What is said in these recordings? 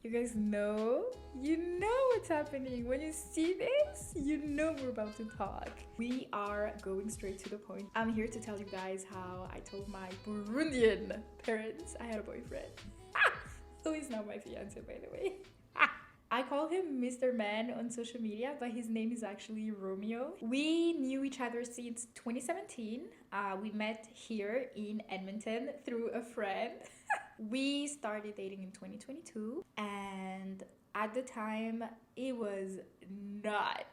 You guys know? You know what's happening. When you see this, you know we're about to talk. We are going straight to the point. I'm here to tell you guys how I told my Burundian parents I had a boyfriend. Who is now my fiance, by the way. I call him Mr. Man on social media, but his name is actually Romeo. We knew each other since 2017. We met here in Edmonton through a friend. We started dating in 2022, and at the time, it was not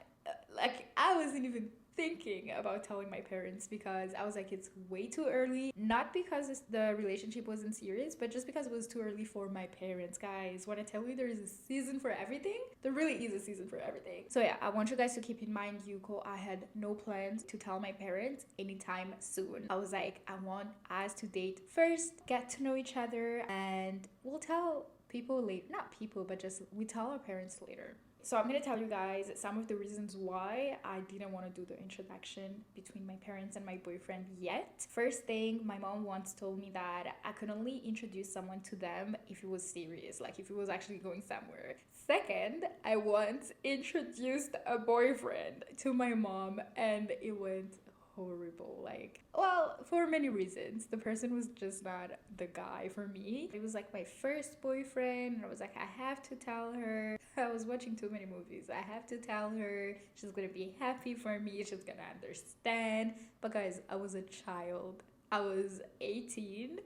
like I wasn't even thinking about telling my parents because I was like, it's way too early. Not because the relationship wasn't serious, but just because it was too early for my parents. Guys, when I tell you there is a season for everything, there really is a season for everything. So yeah, I want you guys to keep in mind, I had no plans to tell my parents anytime soon. I was like, I want us to date first, get to know each other, and we'll tell people later. Not people, but just we tell our parents later. So I'm going to tell you guys some of the reasons why I didn't want to do the introduction between my parents and my boyfriend yet. First thing, my mom once told me that I could only introduce someone to them if it was serious, like if it was actually going somewhere. Second, I once introduced a boyfriend to my mom and it went horrible. Like, well, for many reasons. The person was just not the guy for me. It was like my first boyfriend, and I was like, I have to tell her. I was watching too many movies. I have to tell her. She's gonna be happy for me. She's gonna understand. But guys, I was a child. I was 18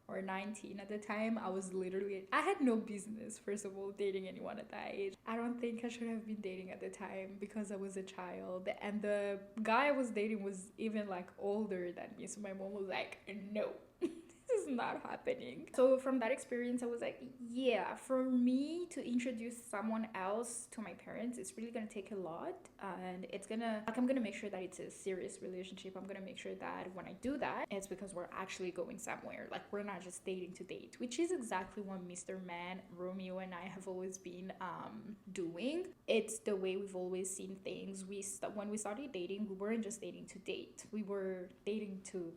or 19 at the time. I had no business, first of all, dating anyone at that age. I don't think I should have been dating at the time because I was a child, and the guy I was dating was even like older than me. So my mom was like, no, this is not happening. So from that experience, I was like, yeah, for me to introduce someone else to my parents, it's really gonna take a lot, and I'm gonna make sure that it's a serious relationship. I'm gonna make sure that when I do that, it's because we're actually going somewhere. Like, we're not just dating to date, which is exactly what Mr. Man, Romeo, and I have always been doing. It's the way we've always seen things. When we started dating, we weren't just dating to date. We were dating to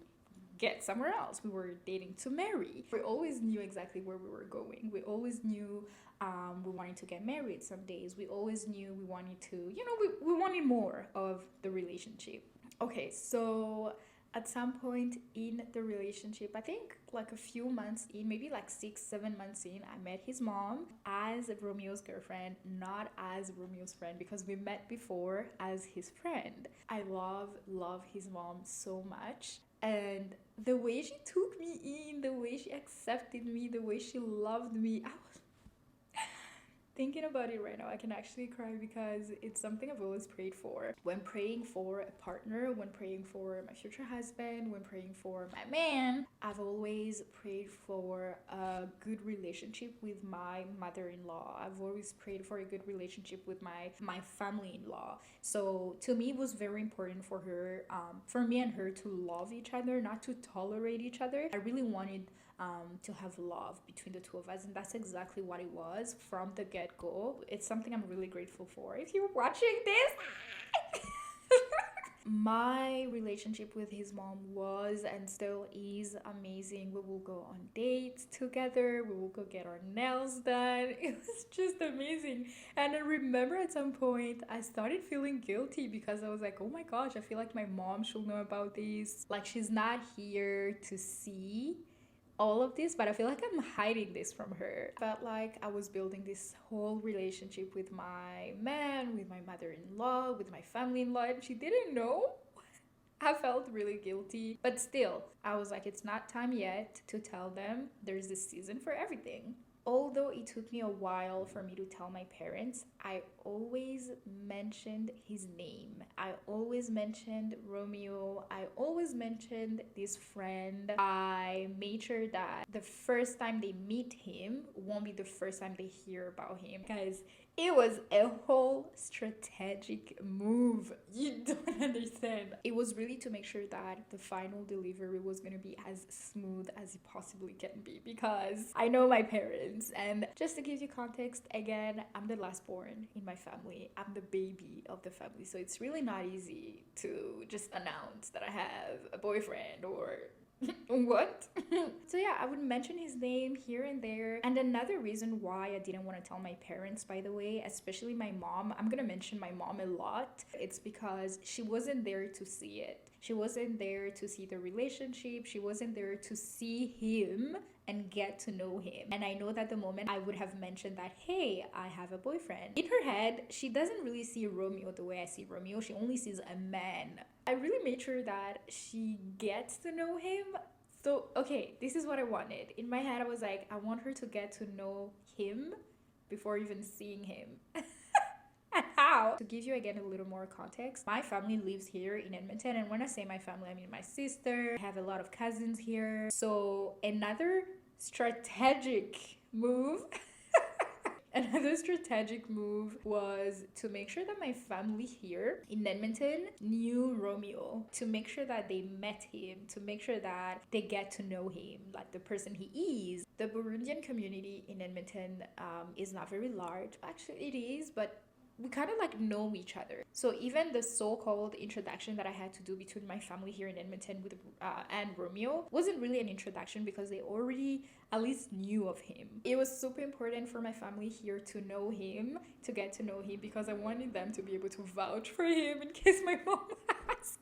get somewhere else. We were dating to marry. We always knew exactly where we were going. We always knew we wanted to get married some days. We always knew we wanted to, we wanted more of the relationship. Okay, so at some point in the relationship, I think like a few months in, maybe like 6-7 months in, I met his mom as Romeo's girlfriend, not as Romeo's friend, because we met before as his friend. I love his mom so much. And the way she took me in, the way she accepted me, the way she loved me, I was thinking about it right now, I can actually cry because it's something I've always prayed for. When praying for a partner, when praying for my future husband, when praying for my man, I've always prayed for a good relationship with my mother-in-law. I've always prayed for a good relationship with my family-in-law. So to me, it was very important for her, for me and her to love each other, not to tolerate each other. I really wanted to have love between the two of us, and that's exactly what it was from the get-go. It's something I'm really grateful for. If you're watching this, my relationship with his mom was and still is amazing. We will go on dates together, we will go get our nails done. It was just amazing. And I remember at some point I started feeling guilty because I was like, oh my gosh, I feel like my mom should know about this. Like, she's not here to see all of this, but I feel like I'm hiding this from her. Felt like I was building this whole relationship with my man, with my mother-in-law, with my family-in-law, and she didn't know. I felt really guilty, but still, I was like, it's not time yet to tell them. There's this season for everything. Although it took me a while for me to tell my parents, I always mentioned his name. I always mentioned Romeo. I always mentioned this friend. I made sure that the first time they meet him won't be the first time they hear about him. Guys, it was a whole strategic move. You don't understand. It was really to make sure that the final delivery was going to be as smooth as it possibly can be, because I know my parents. And just to give you context, again, I'm the last born in my family. I'm the baby of the family. So it's really not easy to just announce that I have a boyfriend or What? So yeah, I would mention his name here and there. And another reason why I didn't want to tell my parents, by the way, especially my mom, I'm gonna mention my mom a lot. It's because she wasn't there to see it. She wasn't there to see the relationship. She wasn't there to see him and get to know him. And I know that the moment I would have mentioned that, hey, I have a boyfriend, in her head, she doesn't really see Romeo the way I see Romeo. She only sees a man. I really made sure that she gets to know him. So, okay, this is what I wanted. In my head, I was like, I want her to get to know him before even seeing him. And how? To give you again a little more context, my family lives here in Edmonton. And when I say my family, I mean my sister. I have a lot of cousins here. So, another strategic move. Another strategic move was to make sure that my family here in Edmonton knew Romeo, to make sure that they met him, to make sure that they get to know him, like the person he is. The Burundian community in Edmonton is not very large. Actually, it is, but we kind of like know each other. So even the so-called introduction that I had to do between my family here in Edmonton with and Romeo wasn't really an introduction because they already at least knew of him. It was super important for my family here to know him, to get to know him, because I wanted them to be able to vouch for him in case my mom asked.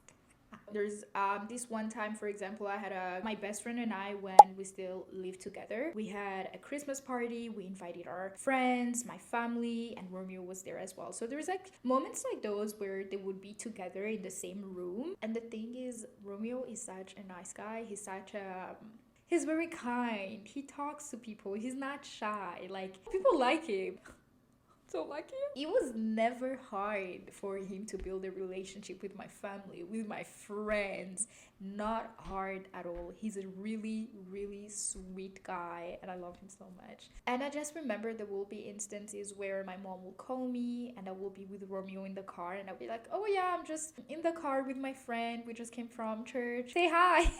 There's this one time, for example, I had my best friend and I, when we still lived together, we had a Christmas party. We invited our friends, my family, and Romeo was there as well. So there's like moments like those where they would be together in the same room. And the thing is, Romeo is such a nice guy. He's very kind. He talks to people. He's not shy. Like, people like him. So lucky. It was never hard for him to build a relationship with my family, with my friends. Not hard at all. He's a really, really sweet guy, and I love him so much. And I just remember there will be instances where my mom will call me and I will be with Romeo in the car, and I'll be like, oh yeah, I'm just in the car with my friend. We just came from church. Say hi.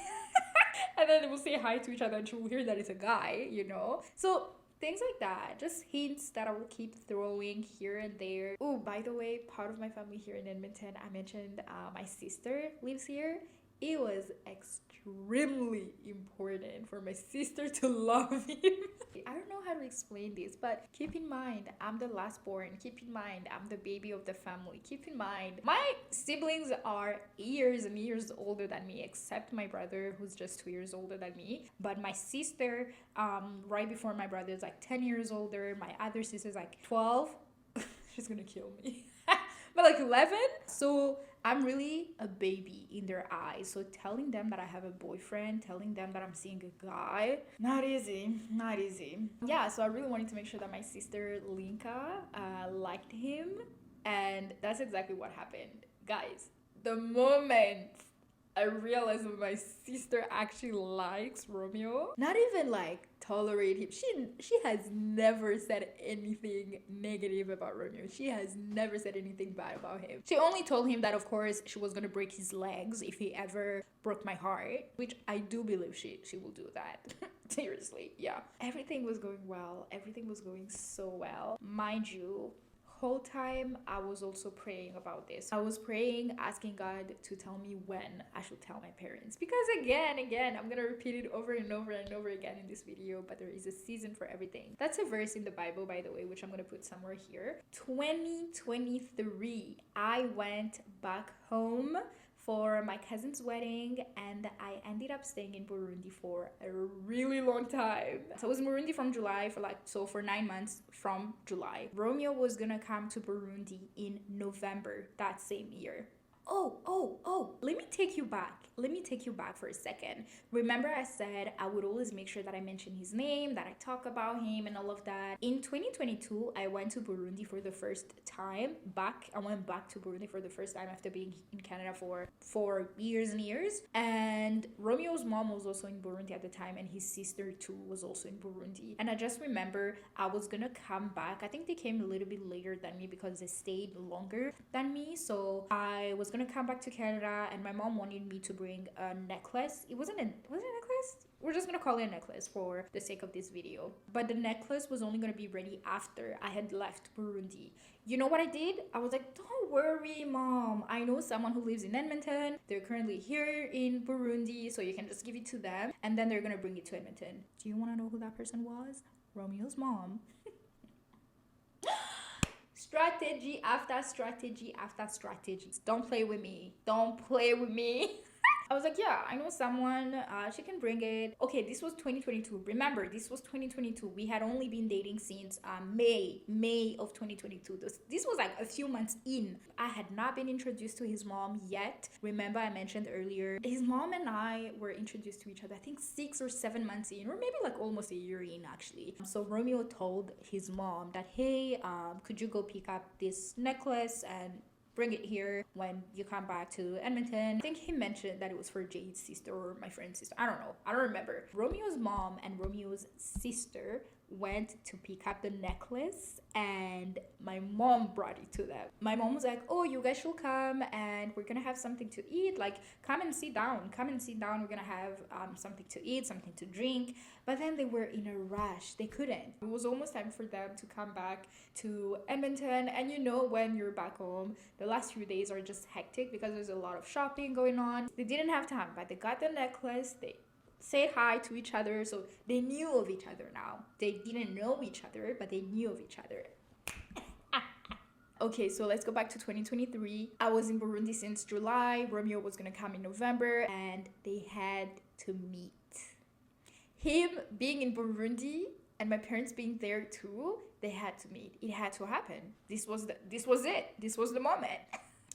And then they will say hi to each other and she will hear that it's a guy, you know? So things like that, just hints that I will keep throwing here and there. Oh, by the way, part of my family here in Edmonton, I mentioned my sister lives here. It was extremely important for my sister to love him. I don't know how to explain this, but keep in mind, I'm the last born. Keep in mind, I'm the baby of the family. Keep in mind, my siblings are years and years older than me, except my brother, who's just 2 years older than me. But my sister, right before my brother, is like 10 years older. My other sister's like 12. She's gonna kill me. But like 11. So I'm really a baby in their eyes. So telling them that I have a boyfriend, telling them that I'm seeing a guy, not easy. Yeah, so I really wanted to make sure that my sister Linka liked him. And that's exactly what happened. Guys, the moment I realized that my sister actually likes Romeo, not even like tolerate him. She has never said anything negative about Romeo. She has never said anything bad about him. She only told him that, of course, she was gonna break his legs if he ever broke my heart, which I do believe she will do that. Seriously, yeah. Everything was going well. Everything was going so well. Mind you, whole time I was also praying about this. I was praying, asking God to tell me when I should tell my parents, because again I'm gonna repeat it over and over and over again in this video, but there is a season for everything. That's a verse in the Bible, by the way, which I'm gonna put somewhere here. 2023, I went back home for my cousin's wedding, and I ended up staying in Burundi for a really long time. So I was in Burundi from July for 9 months from July. Romeo was gonna come to Burundi in November that same year. Oh, let me take you back for a second. Remember I said I would always make sure that I mention his name, that I talk about him and all of that. In 2022, I went to Burundi for the first time I went back to Burundi for the first time after being in Canada for years and years. And Romeo's mom was also in Burundi at the time, and his sister too was also in Burundi. And I just remember I was gonna come back. I think they came a little bit later than me because they stayed longer than me. So I was gonna come back to Canada, and my mom wanted me to bring a necklace. Was it a necklace? necklace? We're just gonna call it a necklace for the sake of this video. But the necklace was only gonna be ready after I had left Burundi. You know what I did? I was like, don't worry, mom. I know someone who lives in Edmonton. They're currently here in Burundi, so you can just give it to them, and then they're gonna bring it to Edmonton. Do you wanna know who that person was? Romeo's mom. Strategy after strategy after strategy. Don't play with me. Don't play with me. I was like, yeah, I know someone, she can bring it. Okay, this was 2022. Remember, this was 2022. We had only been dating since May of 2022. This was like a few months in. I had not been introduced to his mom yet. Remember, I mentioned earlier, his mom and I were introduced to each other, I think 6 or 7 months in, or maybe like almost a year in actually. So Romeo told his mom that, hey, could you go pick up this necklace and bring it here when you come back to Edmonton. I think he mentioned that it was for Jade's sister or my friend's sister. I don't know. I don't remember. Romeo's mom and Romeo's sister went to pick up the necklace and my mom brought it to them. My mom was like, oh, you guys should come and we're gonna have something to eat. Like, come and sit down. We're gonna have something to eat, something to drink. But then they were in a rush. They couldn't. It was almost time for them to come back to Edmonton. And you know, when you're back home, the last few days are just hectic because there's a lot of shopping going on. They didn't have time, but they got the necklace. They said hi to each other, so they knew of each other now. They didn't know each other, but they knew of each other. Okay, so let's go back to 2023. I was in Burundi since July. Romeo was gonna come in November, and they had to meet. Him being in Burundi and my parents being there too, they had to meet. It had to happen. This was it. This was the moment.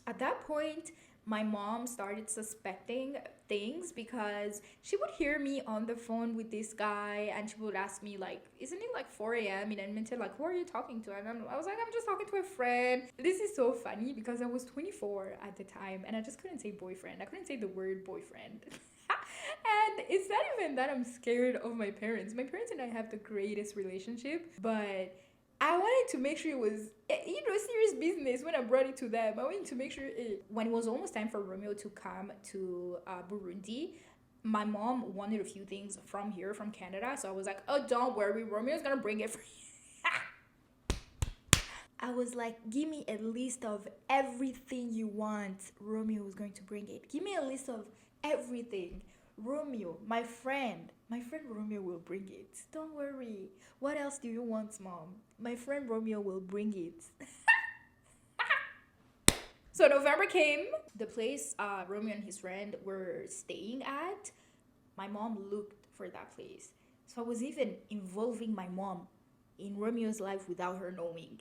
At that point, my mom started suspecting things because she would hear me on the phone with this guy and she would ask me like, isn't it like 4 a.m. in Edmonton? Like, who are you talking to? And I was like, I'm just talking to a friend. This is so funny because I was 24 at the time and I just couldn't say boyfriend. I couldn't say the word boyfriend. And it's not even that I'm scared of my parents. My parents and I have the greatest relationship, but I wanted to make sure it was, serious business when I brought it to them. I wanted to make sure when it was almost time for Romeo to come to Burundi, my mom wanted a few things from here, from Canada. So I was like, oh, don't worry, Romeo's gonna bring it for you. I was like, give me a list of everything you want. Romeo was going to bring it. Give me a list of everything. Romeo, my friend Romeo will bring it. Don't worry. What else do you want, mom? My friend Romeo will bring it. So November came. The place Romeo and his friend were staying at, my mom looked for that place. So I was even involving my mom in Romeo's life without her knowing.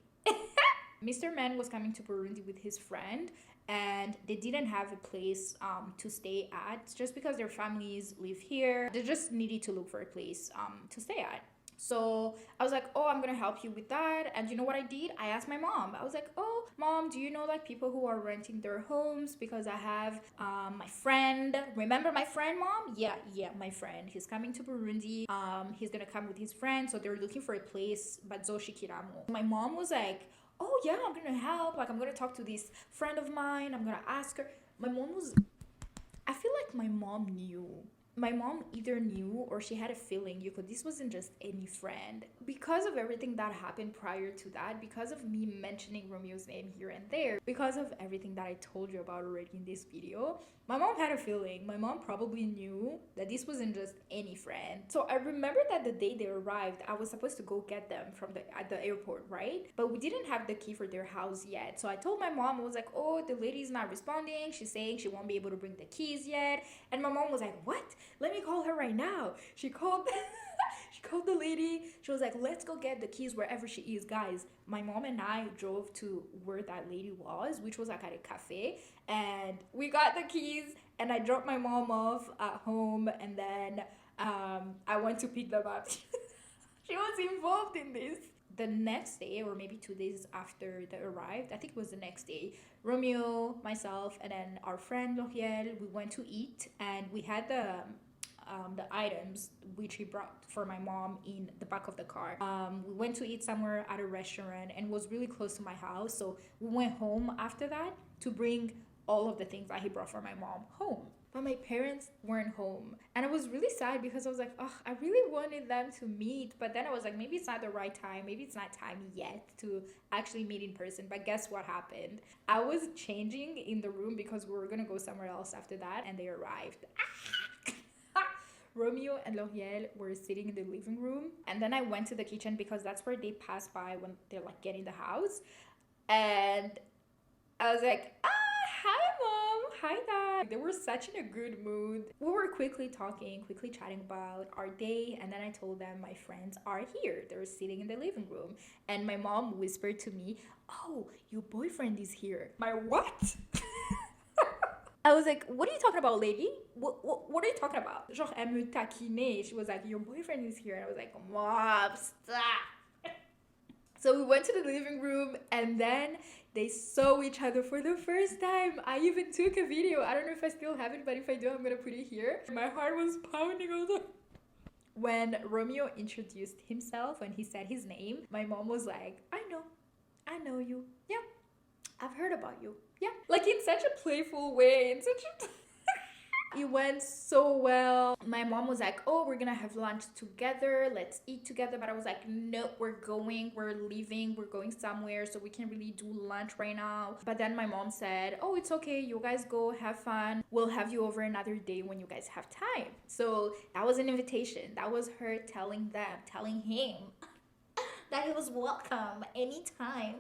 Mr. Man was coming to Burundi with his friend and they didn't have a place to stay at just because their families live here. They just needed to look for a place to stay at. So I was like, oh, I'm gonna help you with that. And you know what I did? I asked my mom. I was like, oh, mom, do you know like people who are renting their homes? Because I have my friend. Remember my friend, mom? Yeah, my friend. He's coming to Burundi. He's gonna come with his friend. So they're looking for a place, Bazoshikiramo. My mom was like, oh yeah, I'm gonna help. Like, I'm gonna talk to this friend of mine. I'm gonna ask her. I feel like my mom knew. My mom either knew or she had a feeling this wasn't just any friend. Because of everything that happened prior to that, because of me mentioning Romeo's name here and there, because of everything that I told you about already in this video, my mom had a feeling. My mom probably knew that this wasn't just any friend. So I remember that the day they arrived, I was supposed to go get them at the airport, right? But we didn't have the key for their house yet. So I told my mom, I was like, oh, the lady's not responding. She's saying she won't be able to bring the keys yet. And my mom was like, what? Let me call her right now. She called she called the lady. She was like, let's go get the keys wherever she is. Guys, my mom and I drove to where that lady was, which was like at a cafe, and we got the keys and I dropped my mom off at home and then I went to pick them up. She was involved in this. The next day, or maybe 2 days after they arrived, I think it was the next day, Romeo, myself, and then our friend L'Oreal, we went to eat and we had the items which he brought for my mom in the back of the car. We went to eat somewhere at a restaurant and it was really close to my house, so we went home after that to bring all of the things that he brought for my mom home. but my parents weren't home. And I was really sad because I was like, oh, I really wanted them to meet. But then I was like, maybe it's not the right time. Maybe it's not time yet to actually meet in person. But guess what happened? I was changing in the room because we were going to go somewhere else after that. And they arrived. Romeo and L'Oreal were sitting in the living room. And then I went to the kitchen because that's where they pass by when they're like getting the house. And I was like, hi mom, hi dad. They were such in a good mood. We were quickly talking, quickly chatting about our day. And then I told them my friends are here. They're sitting in the living room. And my mom whispered to me, oh, your boyfriend is here. My what? I was like, what are you talking about, lady? What are you talking about? Genre, elle me taquinait. She was like, your boyfriend is here. And I was like, mom, stop. So we went to the living room and then they saw each other for the first time. I even took a video. I don't know if I still have it, but if I do, I'm gonna put it here. My heart was pounding. When Romeo introduced himself, when he said his name, my mom was like, I know you. Yeah, I've heard about you. Yeah, like in such a playful way, in such a... It went so well. My mom was like, oh, we're gonna have lunch together, let's eat together. But I was like, no, we're leaving, we're going somewhere, so we can't really do lunch right now. But then my mom said, oh, it's okay, you guys go have fun, we'll have you over another day when you guys have time. So that was an invitation. That was her telling him that he was welcome anytime.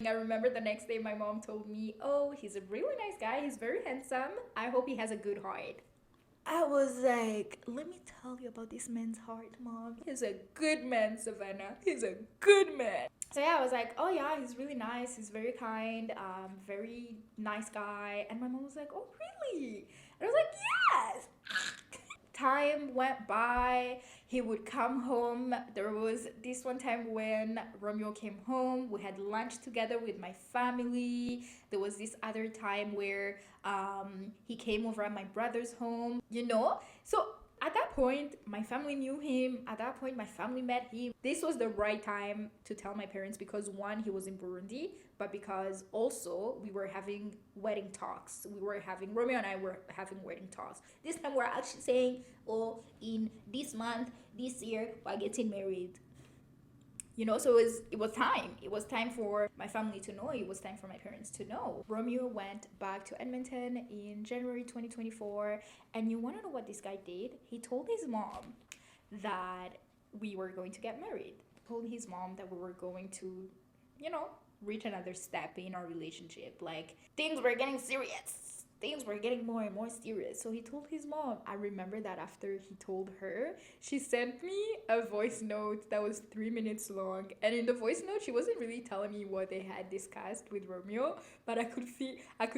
I remember the next day my mom told me, oh, he's a really nice guy, he's very handsome, I hope he has a good heart. I was like, let me tell you about this man's heart, mom. He's a good man, Savannah. He's a good man. So yeah, I was like, oh yeah, he's really nice, he's very kind, very nice guy. And my mom was like, oh really? And I was like, yes. Time went by, he would come home. There was this one time when Romeo came home, we had lunch together with my family. There was this other time where he came over at my brother's home, you know? So at that point, my family knew him. At that point, my family met him. This was the right time to tell my parents because one, he was in Burundi, but because also we were having wedding talks. Romeo and I were having wedding talks. This time we're actually saying, oh, in this month, this year, we're getting married. You know, so it was time. It was time for my family to know. It was time for my parents to know. Romeo went back to Edmonton in January 2024. And you want to know what this guy did? He told his mom that we were going to get married. He told his mom that we were going to, you know, reach another step in our relationship. Like, things were getting serious. Things were getting more and more serious. So he told his mom. I remember that after he told her, she sent me a voice note that was 3 minutes long. And in the voice note, she wasn't really telling me what they had discussed with Romeo, but I could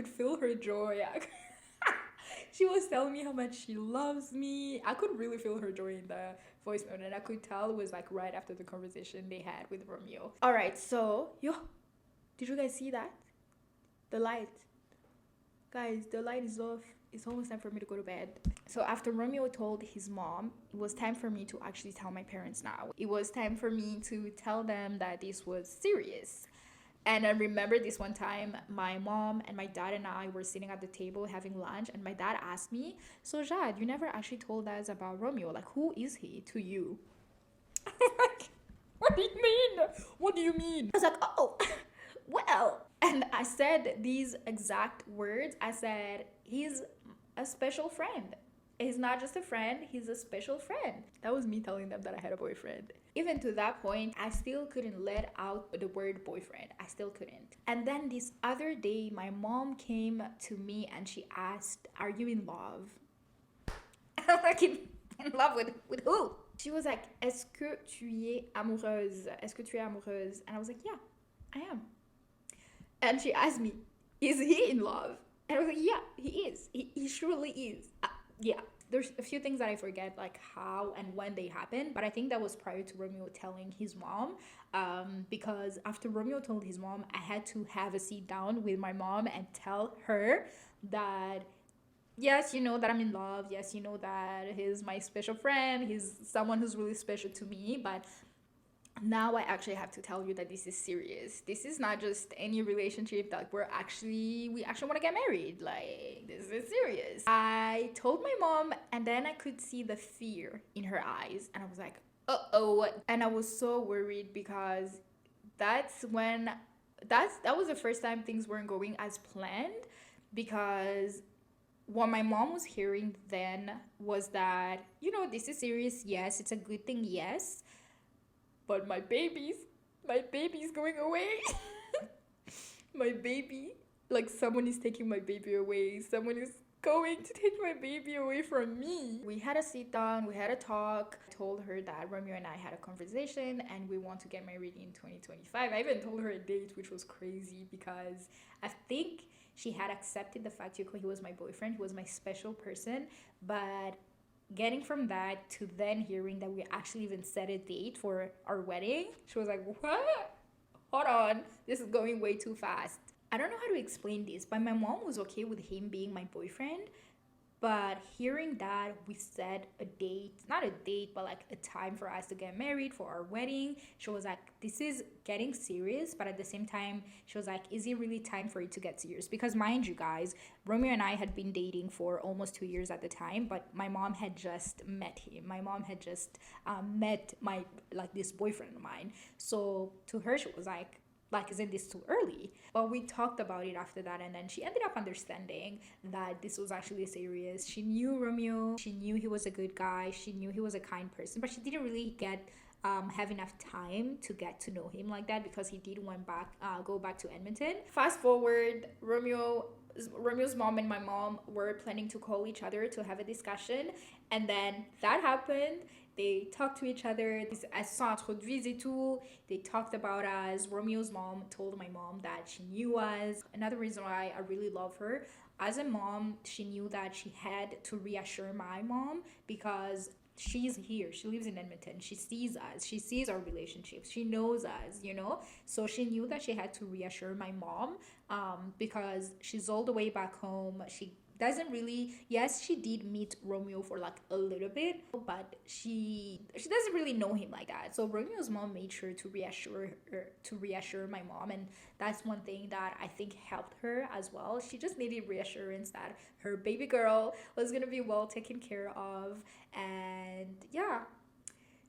feel her joy. She was telling me how much she loves me. I could really feel her joy in the voice note, and I could tell it was like right after the conversation they had with Romeo. All right, so did you guys see that? The light. Guys, the light is off. It's almost time for me to go to bed. So after Romeo told his mom, it was time for me to actually tell my parents now. It was time for me to tell them that this was serious. And I remember this one time, my mom and my dad and I were sitting at the table having lunch, and my dad asked me, so Jade, you never actually told us about Romeo. Like, who is he to you? Like, what do you mean? What do you mean? I was like, oh, well. And I said these exact words. I said, he's a special friend. He's not just a friend, he's a special friend. That was me telling them that I had a boyfriend. Even to that point, I still couldn't let out the word boyfriend. I still couldn't. And then this other day, my mom came to me and she asked, are you in love? I'm like, in love with who? She was like, est-ce que tu es amoureuse? Est-ce que tu es amoureuse? And I was like, yeah, I am. And she asked me, is he in love? And I was like, yeah, he is. He surely is. Yeah. There's a few things that I forget, like how and when they happened. But I think that was prior to Romeo telling his mom. Because after Romeo told his mom, I had to have a sit down with my mom and tell her that, yes, you know that I'm in love. Yes, you know that he's my special friend. He's someone who's really special to me. But Now I actually have to tell you that this is serious. This is not just any relationship that we actually want to get married. Like, this is serious. I told my mom, and then I could see the fear in her eyes, and I was like, uh-oh. And I was so worried because that's when that was the first time things weren't going as planned, because what my mom was hearing then was that, this is serious, yes, it's a good thing, yes, but my baby's going away. My baby, like, someone is taking my baby away. Someone is going to take my baby away from me. We had a sit down, we had a talk. I told her that Romeo and I had a conversation and we want to get married in 2025. I even told her a date, which was crazy because I think she had accepted the fact he was my boyfriend, he was my special person, but getting from that to then hearing that we actually even set a date for our wedding, she was like, what? Hold on, this is going way too fast. I don't know how to explain this, but my mom was okay with him being my boyfriend. But hearing that we set a date, not a date, but like a time for us to get married for our wedding, she was like, this is getting serious. But at the same time, she was like, is it really time for it to get serious? Because mind you guys, Romeo and I had been dating for almost 2 years at the time, but my mom had just met him. My mom had just met this boyfriend of mine. So to her, she was like, isn't this too early? But we talked about it after that, and then she ended up understanding that this was actually serious. She knew Romeo, she knew he was a good guy, she knew he was a kind person, but she didn't really have enough time to get to know him like that, because he did go back to Edmonton. Fast forward, Romeo's mom and my mom were planning to call each other to have a discussion, and then that happened. They talked to each other. Elles se sont introduites et tout. They talked about us. Romeo's mom told my mom that she knew us. Another reason why I really love her, as a mom, she knew that she had to reassure my mom, because she's here, she lives in Edmonton, she sees us, she sees our relationships, she knows us, so she knew that she had to reassure my mom, because she's all the way back home. She doesn't really, yes, she did meet Romeo for like a little bit, but she doesn't really know him like that. So Romeo's mom made sure to reassure my mom, and that's one thing that I think helped her as well. She just needed reassurance that her baby girl was gonna be well taken care of. And yeah,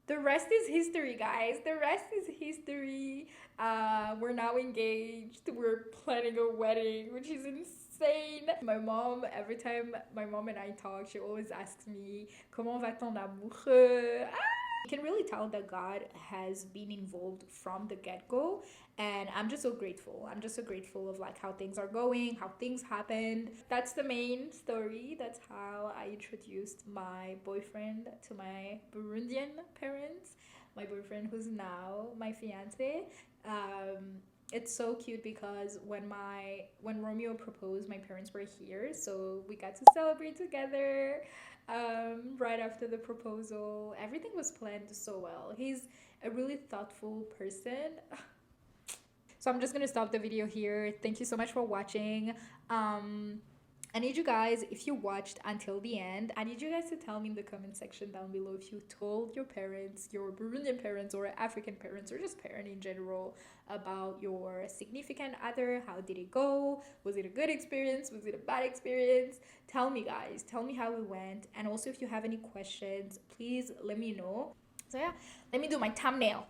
the rest is history, guys. The rest is history. We're now engaged. We're planning a wedding, which is insane. My mom, every time my mom and I talk, she always asks me, comment va ton amoureux? You can really tell that God has been involved from the get-go, and I'm just so grateful. I'm just so grateful of like how things are going, how things happened. That's the main story. That's how I introduced my boyfriend to my Burundian parents, my boyfriend who's now my fiance. It's so cute because when Romeo proposed, my parents were here, so we got to celebrate together. Right after the proposal, everything was planned so well. He's a really thoughtful person. So I'm just gonna stop the video here. Thank you so much for watching. I need you guys, if you watched until the end, I need you guys to tell me in the comment section down below if you told your parents, your Burundian parents or African parents, or just parent in general, about your significant other. How did it go? Was it a good experience? Was it a bad experience? Tell me, guys. Tell me how it went. And also, if you have any questions, please let me know. So yeah, let me do my thumbnail.